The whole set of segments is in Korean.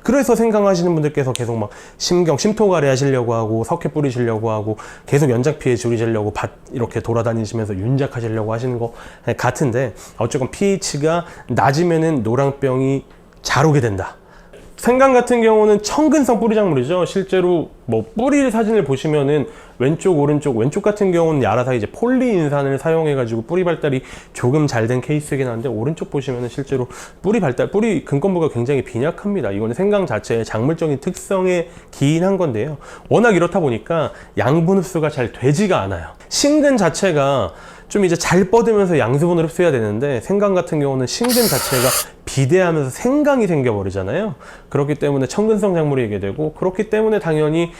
그래서 생강하시는 분들께서 계속 막 심토가래 하시려고 하고 석회 뿌리시려고 하고 계속 연작 피해 줄이시려고 밭 이렇게 돌아다니시면서 윤작하시려고 하시는 거 같은데, 어쨌건 pH가 낮으면은 노랑병이 잘 오게 된다. 생강 같은 경우는 청근성 뿌리작물이죠. 실제로 뭐 뿌리 사진을 보시면은 왼쪽 왼쪽 같은 경우는 야라사이 이제 폴리인산을 사용해 가지고 뿌리 발달이 조금 잘 된 케이스이긴 한데, 오른쪽 보시면은 실제로 뿌리 근권부가 굉장히 빈약합니다. 이거는 생강 자체의 작물적인 특성에 기인한 건데요. 워낙 이렇다 보니까 양분 흡수가 잘 되지가 않아요. 신근 자체가 좀 이제 잘 뻗으면서 양수분을 흡수해야 되는데, 생강 같은 경우는 신근 자체가 비대하면서 생강이 생겨버리잖아요. 그렇기 때문에 청근성 작물이게 되고, 그렇기 때문에 당연히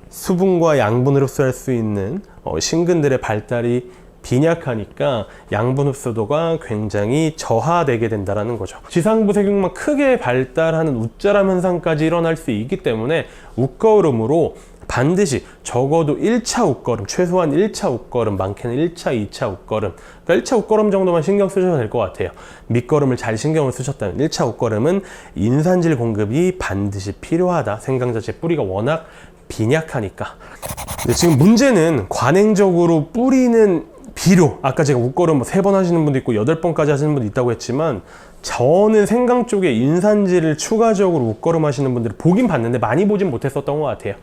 수분과 양분을 흡수할 수 있는 신근들의 발달이 빈약하니까 양분 흡수도가 굉장히 저하되게 된다는 거죠. 지상부 세균만 크게 발달하는 웃자람 현상까지 일어날 수 있기 때문에 웃거름으로 반드시 적어도 1차 웃거름, 최소한 1차 웃거름, 많게는 1차, 2차 웃거름, 그러니까 1차 웃거름 정도만 신경 쓰셔도 될 것 같아요. 밑거름을 잘 신경을 쓰셨다면 1차 웃거름은 인산질 공급이 반드시 필요하다. 생강 자체 뿌리가 워낙 빈약하니까. 근데 지금 문제는 관행적으로 뿌리는 비료, 아까 제가 웃거름 3번 하시는 분도 있고 8번까지 하시는 분도 있다고 했지만, 저는 생강 쪽에 인산질을 추가적으로 웃거름 하시는 분들을 보긴 봤는데 많이 보진 못했었던 것 같아요.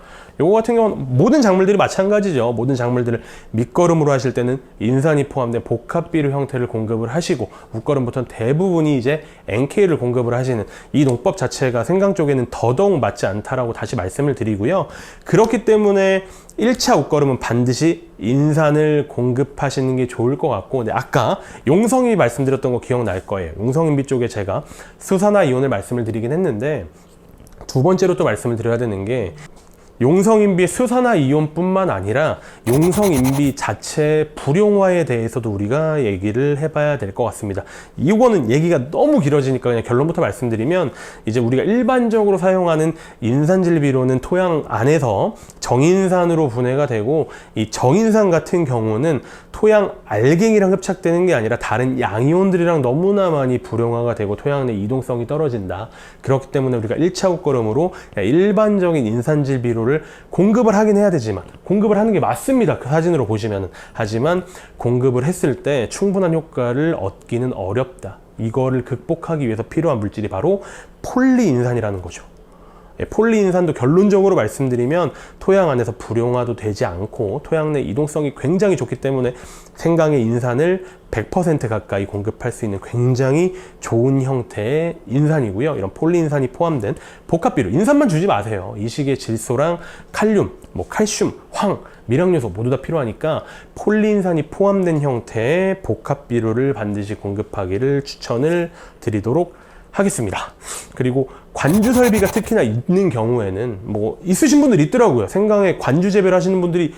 요거 같은 경우는 모든 작물들이 마찬가지죠. 모든 작물들을 밑거름으로 하실 때는 인산이 포함된 복합비료 형태를 공급을 하시고, 웃거름부터는 대부분이 이제 NK를 공급을 하시는 이 농법 자체가 생강 쪽에는 더더욱 맞지 않다라고 다시 말씀을 드리고요. 그렇기 때문에 1차 웃거름은 반드시 인산을 공급하시는 게 좋을 것 같고, 근데 아까 용성인비 말씀드렸던 거 기억날 거예요. 용성인비 쪽에 제가 수산화이온을 말씀을 드리긴 했는데, 두 번째로 또 말씀을 드려야 되는 게, 용성인비의 수산화이온뿐만 아니라 용성인비 자체의 불용화에 대해서도 우리가 얘기를 해봐야 될 것 같습니다. 이거는 얘기가 너무 길어지니까 그냥 결론부터 말씀드리면, 이제 우리가 일반적으로 사용하는 인산질 비료는 토양 안에서 정인산으로 분해가 되고, 이 정인산 같은 경우는 토양 알갱이랑 흡착되는 게 아니라 다른 양이온들이랑 너무나 많이 불용화가 되고 토양 내 이동성이 떨어진다. 그렇기 때문에 우리가 1차 웃거름으로 일반적인 인산질 비료를 공급을 하긴 해야 되지만, 공급을 하는 게 맞습니다. 그 사진으로 보시면은. 하지만 공급을 했을 때 충분한 효과를 얻기는 어렵다. 이거를 극복하기 위해서 필요한 물질이 바로 폴리인산이라는 거죠. 폴리인산도 결론적으로 말씀드리면 토양 안에서 불용화도 되지 않고 토양 내 이동성이 굉장히 좋기 때문에 생강의 인산을 100% 가까이 공급할 수 있는 굉장히 좋은 형태의 인산이고요. 이런 폴리인산이 포함된 복합비료, 인산만 주지 마세요. 이 시기에 질소랑 칼륨, 칼슘, 황, 미량요소 모두 다 필요하니까 폴리인산이 포함된 형태의 복합비료를 반드시 공급하기를 추천을 드리도록 하겠습니다. 그리고 관주 설비가 특히나 있는 경우에는 있으신 분들 있더라고요. 생강에 관주 재배를 하시는 분들이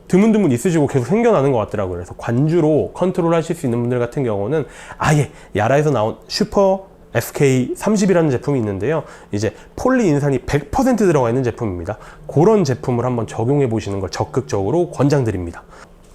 드문드문 있으시고 계속 생겨나는 것 같더라고요. 그래서 관주로 컨트롤 하실 수 있는 분들 같은 경우는 아예 야라에서 나온 슈퍼 FK30이라는 제품이 있는데요. 이제 폴리인산이 100% 들어가 있는 제품입니다. 그런 제품을 한번 적용해 보시는 걸 적극적으로 권장드립니다.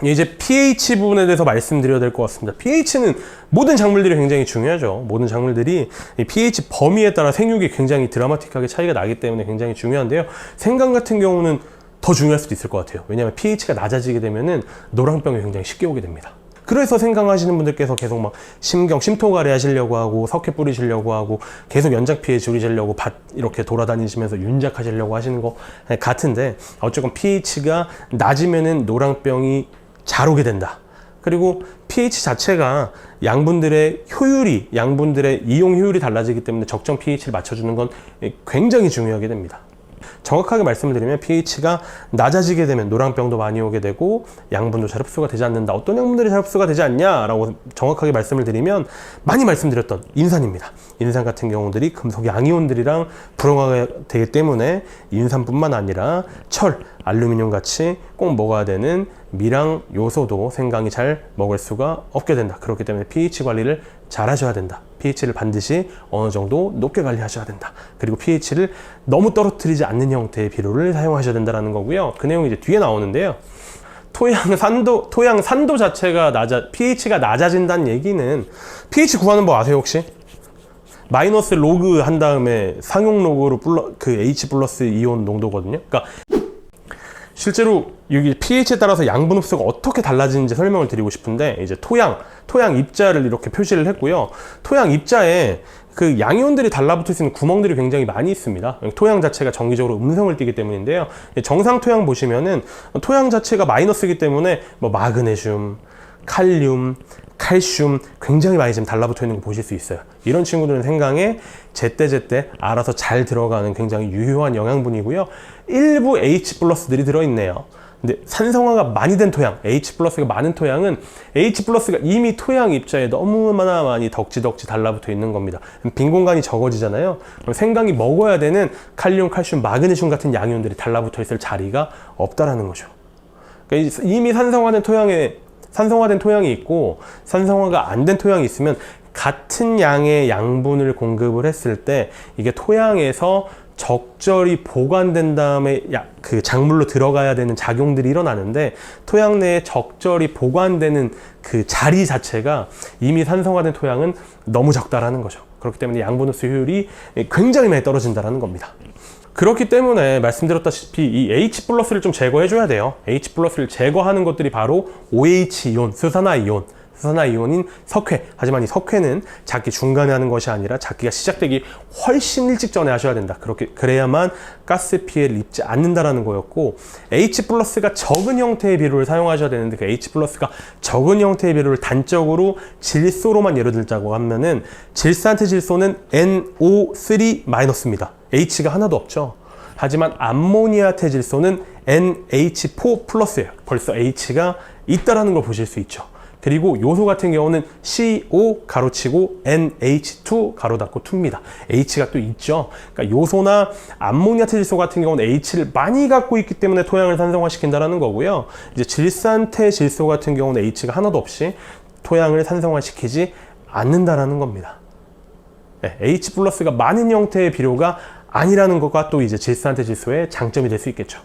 이제 pH 부분에 대해서 말씀드려야 될 것 같습니다. pH는 모든 작물들이 굉장히 중요하죠. 모든 작물들이 이 pH 범위에 따라 생육이 굉장히 드라마틱하게 차이가 나기 때문에 굉장히 중요한데요. 생강 같은 경우는 더 중요할 수도 있을 것 같아요. 왜냐하면 pH가 낮아지게 되면은 노랑병이 굉장히 쉽게 오게 됩니다. 그래서 생강하시는 분들께서 계속 막 심토가래 하시려고 하고 석회 뿌리시려고 하고 계속 연작 피해 줄이시려고 밭 이렇게 돌아다니시면서 윤작하시려고 하시는 거 같은데, 어쨌건 pH가 낮으면은 노랑병이 잘 오게 된다. 그리고 pH 자체가 양분들의 이용 효율이 달라지기 때문에 적정 pH를 맞춰주는 건 굉장히 중요하게 됩니다. 정확하게 말씀을 드리면 pH가 낮아지게 되면 노랑병도 많이 오게 되고 양분도 잘 흡수가 되지 않는다. 어떤 양분들이 잘 흡수가 되지 않냐라고 정확하게 말씀을 드리면 많이 말씀드렸던 인산입니다. 인산 같은 경우들이 금속 양이온들이랑 불용화가 되기 때문에 인산뿐만 아니라 철, 알루미늄 같이 꼭 먹어야 되는 미량 요소도 생강이 잘 먹을 수가 없게 된다. 그렇기 때문에 pH 관리를 잘 하셔야 된다. pH를 반드시 어느 정도 높게 관리하셔야 된다. 그리고 pH를 너무 떨어뜨리지 않는 형태의 비료를 사용하셔야 된다는 거고요. 그 내용이 이제 뒤에 나오는데요. 토양 산도 자체가 pH가 낮아진다는 얘기는, pH 구하는 법 아세요 혹시? 마이너스 로그 한 다음에 상용 로그로 그 H 플러스 이온 농도거든요. 그러니까 실제로 여기 pH에 따라서 양분 흡수가 어떻게 달라지는지 설명을 드리고 싶은데, 이제 토양 입자를 이렇게 표시를 했고요. 토양 입자에 그 양이온들이 달라붙을 수 있는 구멍들이 굉장히 많이 있습니다. 토양 자체가 정기적으로 음성을 띠기 때문인데요. 정상 토양 보시면은 토양 자체가 마이너스이기 때문에 뭐 마그네슘, 칼륨, 칼슘 굉장히 많이 지금 달라붙어 있는 거 보실 수 있어요. 이런 친구들은 생강에 제때 알아서 잘 들어가는 굉장히 유효한 영양분이고요. 일부 H 플러스들이 들어있네요. 근데 산성화가 많이 된 토양, H 플러스가 많은 토양은 H 플러스가 이미 토양 입자에 너무나 많이 덕지덕지 달라붙어 있는 겁니다. 빈 공간이 적어지잖아요. 그럼 생강이 먹어야 되는 칼륨, 칼슘, 마그네슘 같은 양이온들이 달라붙어 있을 자리가 없다라는 거죠. 그러니까 이미 산성화된 토양이 있고 산성화가 안 된 토양이 있으면 같은 양의 양분을 공급을 했을 때 이게 토양에서 적절히 보관된 다음에 그 작물로 들어가야 되는 작용들이 일어나는데, 토양 내에 적절히 보관되는 그 자리 자체가 이미 산성화된 토양은 너무 적다라는 거죠. 그렇기 때문에 양분 흡수 효율이 굉장히 많이 떨어진다는 겁니다. 그렇기 때문에 말씀드렸다시피 이 H 플러스를 좀 제거해 줘야 돼요. H 플러스를 제거하는 것들이 바로 OH 이온, 수산화이온인 석회. 하지만 이 석회는 작기 중간에 하는 것이 아니라 작기가 시작되기 훨씬 일찍 전에 하셔야 된다. 그래야만 가스 피해를 입지 않는다라는 거였고, H 플러스가 적은 형태의 비료를 사용하셔야 되는데, 그 H 플러스가 적은 형태의 비료를 단적으로 질소로만 예를 들자고 하면은 질산테 질소는 NO3-입니다. H가 하나도 없죠. 하지만 암모니아테 질소는 NH4+예요. 벌써 H가 있다라는 걸 보실 수 있죠. 그리고 요소 같은 경우는 CO 가로치고 NH2 가로 닫고 2입니다. H가 또 있죠. 그러니까 요소나 암모니아테 질소 같은 경우는 H를 많이 갖고 있기 때문에 토양을 산성화시킨다라는 거고요. 이제 질산테 질소 같은 경우는 H가 하나도 없이 토양을 산성화시키지 않는다라는 겁니다. 네, H 플러스가 많은 형태의 비료가 아니라는 것과 또 이제 질산테 질소의 장점이 될 수 있겠죠.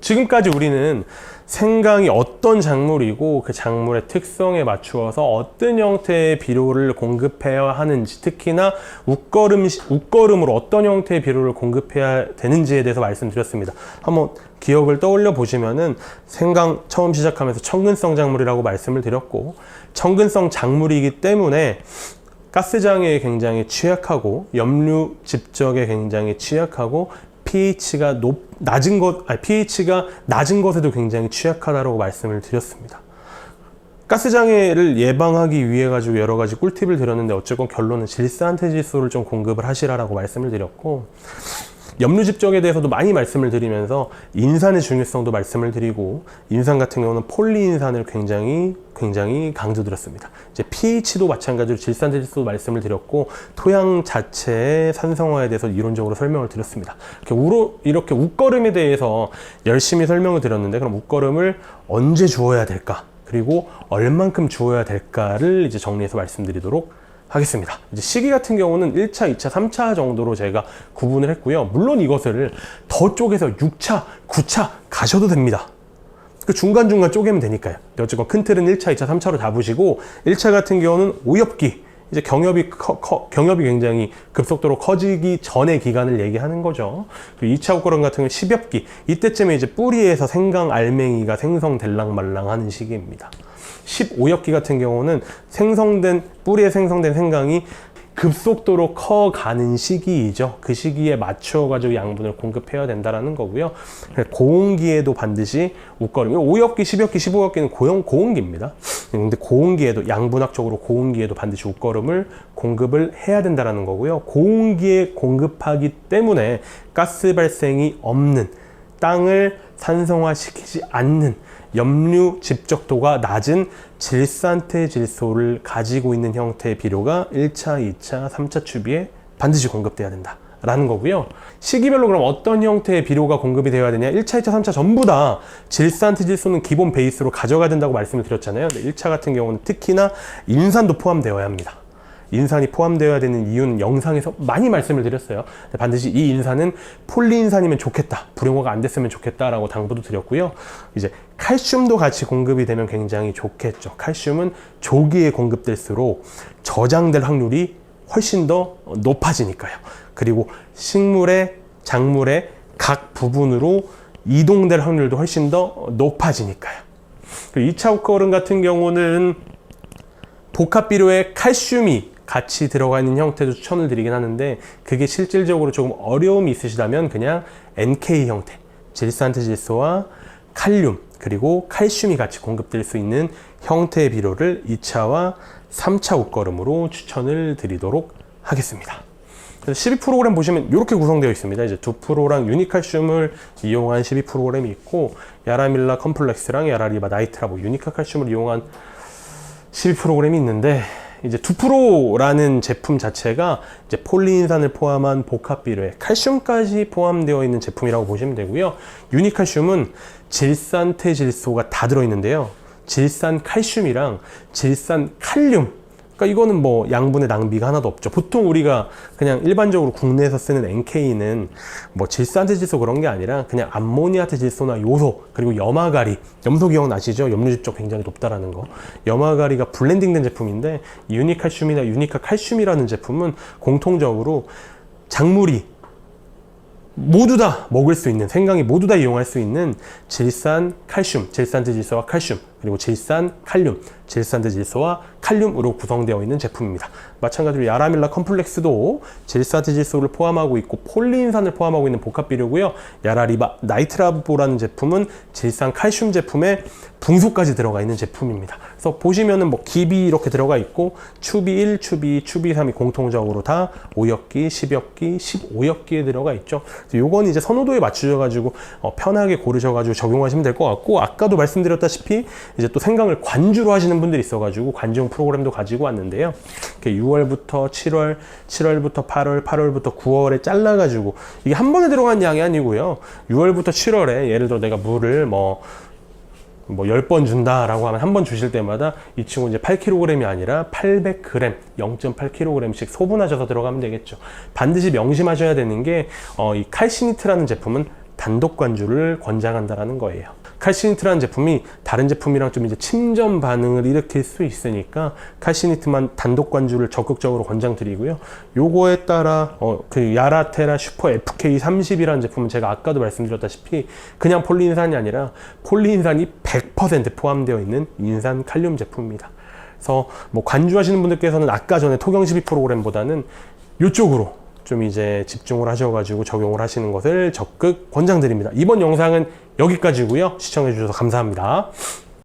지금까지 우리는 생강이 어떤 작물이고 그 작물의 특성에 맞추어서 어떤 형태의 비료를 공급해야 하는지, 특히나 웃거름으로 어떤 형태의 비료를 공급해야 되는지에 대해서 말씀드렸습니다. 한번 기억을 떠올려 보시면은 생강 처음 시작하면서 청근성 작물이라고 말씀을 드렸고, 청근성 작물이기 때문에 가스장애에 굉장히 취약하고 염류 집적에 굉장히 취약하고 pH가 낮은 것에도 굉장히 취약하다고 말씀을 드렸습니다. 가스장애를 예방하기 위해 가지고 여러 가지 꿀팁을 드렸는데, 어쨌건 결론은 질산테 질소를 좀 공급을 하시라고 말씀을 드렸고, 염류 집적에 대해서도 많이 말씀을 드리면서 인산의 중요성도 말씀을 드리고, 인산 같은 경우는 폴리인산을 굉장히 강조드렸습니다. 이제 pH도 마찬가지로 질산테 질소도 말씀을 드렸고, 토양 자체의 산성화에 대해서 이론적으로 설명을 드렸습니다. 이렇게 웃거름에 대해서 열심히 설명을 드렸는데, 그럼 웃거름을 언제 주어야 될까? 그리고 얼만큼 주어야 될까를 이제 정리해서 말씀드리도록 하겠습니다. 이제 시기 같은 경우는 1차, 2차, 3차 정도로 제가 구분을 했고요. 물론 이것을 더 쪼개서 6차, 9차 가셔도 됩니다. 그 중간중간 쪼개면 되니까요. 어쨌건 큰 틀은 1차, 2차, 3차로 잡으시고, 1차 같은 경우는 오엽기, 이제 경엽이 굉장히 급속도로 커지기 전의 기간을 얘기하는 거죠. 그리고 2차 웃거름 같은 경우는 10엽기, 이때쯤에 이제 뿌리에서 생강 알맹이가 생성될랑 말랑 하는 시기입니다. 15엽기 같은 경우는 뿌리에 생성된 생강이 급속도로 커가는 시기이죠. 그 시기에 맞춰가지고 양분을 공급해야 된다는 거고요. 고온기에도 반드시 웃거름, 5엽기, 10엽기, 15엽기는 고온기입니다. 근데 고온기에도, 양분학적으로 고온기에도 반드시 웃거름을 공급을 해야 된다는 거고요. 고온기에 공급하기 때문에 가스 발생이 없는, 땅을 산성화시키지 않는, 염류 집적도가 낮은 질산테 질소를 가지고 있는 형태의 비료가 1차, 2차, 3차 추비에 반드시 공급돼야 된다라는 거고요. 시기별로 그럼 어떤 형태의 비료가 공급이 되어야 되냐? 1차, 2차, 3차 전부 다 질산테 질소는 기본 베이스로 가져가야 된다고 말씀을 드렸잖아요. 1차 같은 경우는 특히나 인산도 포함되어야 합니다. 인산이 포함되어야 되는 이유는 영상에서 많이 말씀을 드렸어요. 반드시 이 인산은 폴리인산이면 좋겠다, 불용화가 안 됐으면 좋겠다라고 당부도 드렸고요. 이제 칼슘도 같이 공급이 되면 굉장히 좋겠죠. 칼슘은 조기에 공급될수록 저장될 확률이 높아집니다. 칼슘은 1차, 2차, 3차 훨씬 더 높아지니까요. 그리고 식물의 작물의 각 부분으로 이동될 확률도 훨씬 더 높아지니까요. 2차 옷걸음 같은 경우는 복합 비료에 칼슘이 같이 들어가 있는 형태도 추천을 드리긴 하는데, 그게 실질적으로 조금 어려움이 있으시다면 그냥 NK 형태, 질산트질소와 칼륨 그리고 칼슘이 같이 공급될 수 있는 형태의 비료를 2차와 3차 옷걸음으로 추천을 드리도록 하겠습니다. 12프로그램 보시면 이렇게 구성되어 있습니다. 이제 2프로랑 유니칼슘을 이용한 12프로그램이 있고, 야라밀라 컴플렉스랑 야라리바 나이트라 유니카 칼슘을 이용한 12프로그램이 있는데, 이제 2프로라는 제품 자체가 이제 폴리인산을 포함한 복합 비료에 칼슘까지 포함되어 있는 제품이라고 보시면 되고요. 유니칼슘은 질산태질소가 다 들어있는데요. 질산칼슘이랑 질산칼륨, 그러니까 이거는 뭐 양분의 낭비가 하나도 없죠. 보통 우리가 그냥 일반적으로 국내에서 쓰는 NK는 뭐 질산태질소 그런 게 아니라 그냥 암모니아태질소나 요소, 그리고 염화가리, 염소 기억나시죠? 염류집적 굉장히 높다라는 거. 염화가리가 블렌딩된 제품인데, 유니칼슘이나 유니카 칼슘이라는 제품은 공통적으로 작물이 모두 다 먹을 수 있는, 생강이 모두 다 이용할 수 있는 질산 칼슘, 질산트질소와 칼슘, 그리고 질산 칼륨, 질산트질소와 칼륨으로 구성되어 있는 제품입니다. 마찬가지로 야라밀라 컴플렉스도 질산트질소를 포함하고 있고 폴리인산을 포함하고 있는 복합 비료고요. 야라리바 나이트라보라는 제품은 질산 칼슘 제품에 붕소까지 들어가 있는 제품입니다. 그래서 보시면은 뭐 기비 이렇게 들어가 있고, 추비 1, 추비 2, 추비 3이 공통적으로 다 5엽기, 10엽기, 15엽기에 들어가 있죠. 요건 이제 선호도에 맞추셔 가지고 편하게 고르셔 가지고 적용하시면 될 것 같고, 아까도 말씀드렸다시피 이제 또 생강을 관주로 하시는 분들이 있어 가지고 관주용 프로그램도 가지고 왔는데요. 6월부터 7월, 7월부터 8월, 8월부터 9월에 잘라 가지고, 이게 한 번에 들어간 양이 아니고요. 6월부터 7월에 예를 들어 내가 물을 뭐 10번 준다라고 하면 한 번 주실 때마다 이 친구 이제 8kg이 아니라 800g, 0.8kg씩 소분하셔서 들어가면 되겠죠. 반드시 명심하셔야 되는 게 이 칼시니트라는 제품은 단독 관주를 권장한다라는 거예요. 칼시니트라는 제품이 다른 제품이랑 좀 이제 침전 반응을 일으킬 수 있으니까 칼시니트만 단독 관주를 적극적으로 권장드리고요. 요거에 따라 그 야라테라 슈퍼 FK30이라는 제품은 제가 아까도 말씀드렸다시피 그냥 폴리인산이 아니라 폴리인산이 100% 포함되어 있는 인산 칼륨 제품입니다. 그래서 뭐 관주하시는 분들께서는 아까 전에 토경 12 프로그램보다는 이쪽으로 좀 이제 집중을 하셔가지고 적용을 하시는 것을 적극 권장드립니다. 이번 영상은 여기까지고요. 시청해 주셔서 감사합니다.